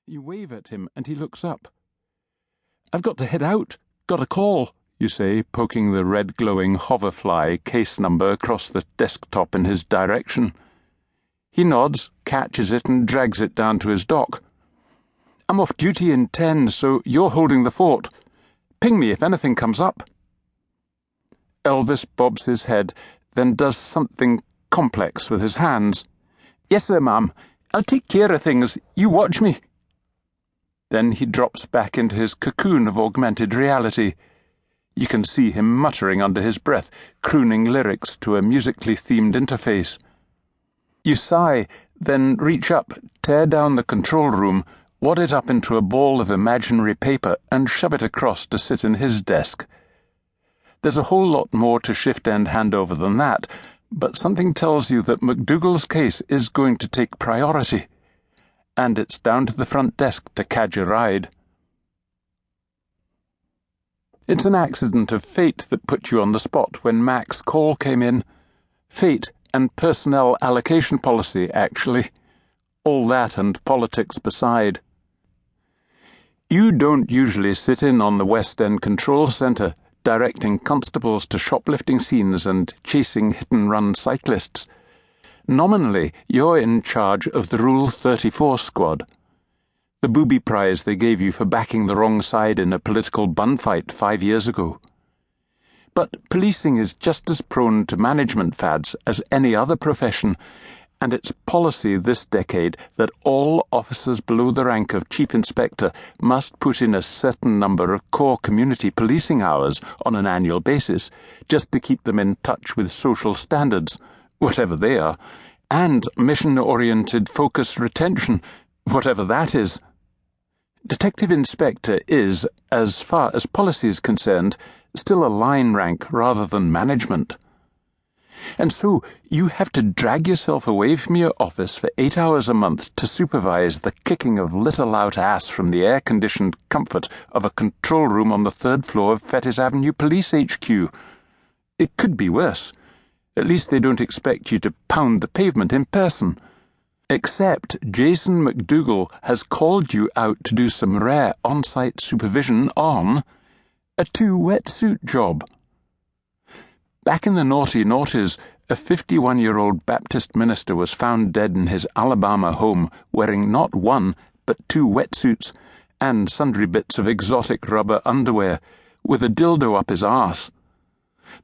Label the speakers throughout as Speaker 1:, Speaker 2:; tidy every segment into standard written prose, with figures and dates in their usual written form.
Speaker 1: You wave at him, and he looks up. "I've got to head out. Got a call," you say, poking the red-glowing hoverfly case number across the desktop in his direction. He nods, catches it, and drags it down to his dock. "I'm off duty in 10, so you're holding the fort. Ping me if anything comes up." Elvis bobs his head, then does something complex with his hands. "Yes, sir, ma'am. I'll take care of things. You watch me." Then he drops back into his cocoon of augmented reality. You can see him muttering under his breath, crooning lyrics to a musically themed interface. You sigh, then reach up, tear down the control room, wad it up into a ball of imaginary paper, and shove it across to sit in his desk. There's a whole lot more to shift-end handover than that, but something tells you that McDougal's case is going to take priority. And it's down to the front desk to cadge a ride. It's an accident of fate that put you on the spot when Mac's call came in. Fate and personnel allocation policy, actually. All that and politics beside. You don't usually sit in on the West End Control Centre, directing constables to shoplifting scenes and chasing hit-and-run cyclists. Nominally, you're in charge of the Rule 34 squad, the booby prize they gave you for backing the wrong side in a political bun fight 5 years ago. But policing is just as prone to management fads as any other profession, and it's policy this decade that all officers below the rank of Chief Inspector must put in a certain number of core community policing hours on an annual basis, just to keep them in touch with social standards, whatever they are, and mission-oriented focused retention, whatever that is. Detective Inspector is, as far as policy is concerned, still a line rank rather than management. And so you have to drag yourself away from your office for 8 hours a month to supervise the kicking of little out ass from the air-conditioned comfort of a control room on the 3rd floor of Fettes Avenue Police HQ. It could be worse. At least they don't expect you to pound the pavement in person. Except Jason McDougal has called you out to do some rare on-site supervision on a 2-wetsuit job. Back in the naughty noughties, a 51-year-old Baptist minister was found dead in his Alabama home wearing not 1, but 2 wetsuits and sundry bits of exotic rubber underwear, with a dildo up his arse.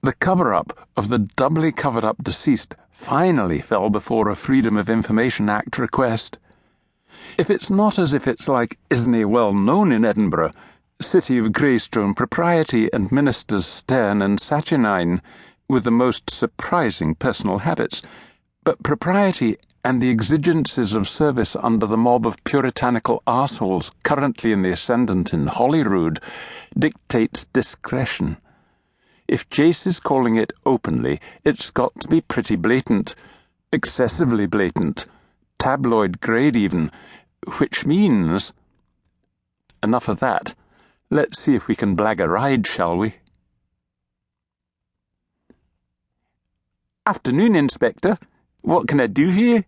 Speaker 1: The cover-up of the doubly covered-up deceased finally fell before a Freedom of Information Act request. If it's not as if it's like isn't he well known in Edinburgh, city of greystone propriety and ministers stern and saturnine, with the most surprising personal habits, but propriety and the exigencies of service under the mob of puritanical arseholes currently in the ascendant in Holyrood dictates discretion. If Jace is calling it openly, it's got to be pretty blatant, excessively blatant, tabloid grade even, which means... Enough of that. Let's see if we can blag a ride, shall we? "Afternoon, Inspector. What can I do here?"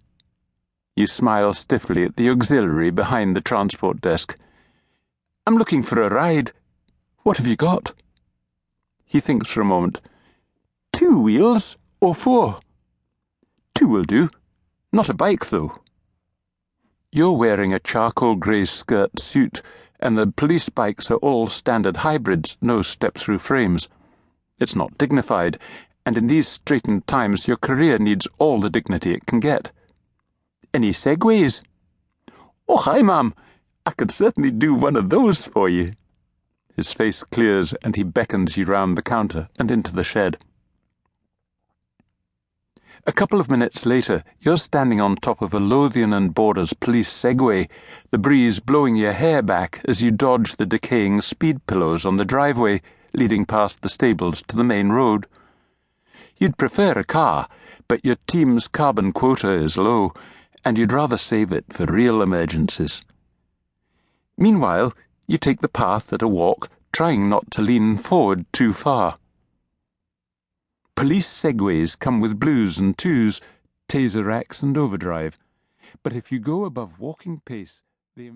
Speaker 1: You smile stiffly at the auxiliary behind the transport desk. "I'm looking for a ride. What have you got?" He thinks for a moment. 2 wheels or 4? 2 will do. Not a bike, though. You're wearing a charcoal grey skirt suit, and the police bikes are all standard hybrids, no step-through frames. It's not dignified, and in these straitened times your career needs all the dignity it can get. "Any segways?" "Oh, hi, ma'am. I could certainly do one of those for you." His face clears, and he beckons you round the counter and into the shed. A couple of minutes later, you're standing on top of a Lothian and Borders police Segway, the breeze blowing your hair back as you dodge the decaying speed pillows on the driveway leading past the stables to the main road. You'd prefer a car, but your team's carbon quota is low, and you'd rather save it for real emergencies. Meanwhile, you take the path at a walk, trying not to lean forward too far. Police Segways come with blues and twos, taser racks and overdrive, but if you go above walking pace, they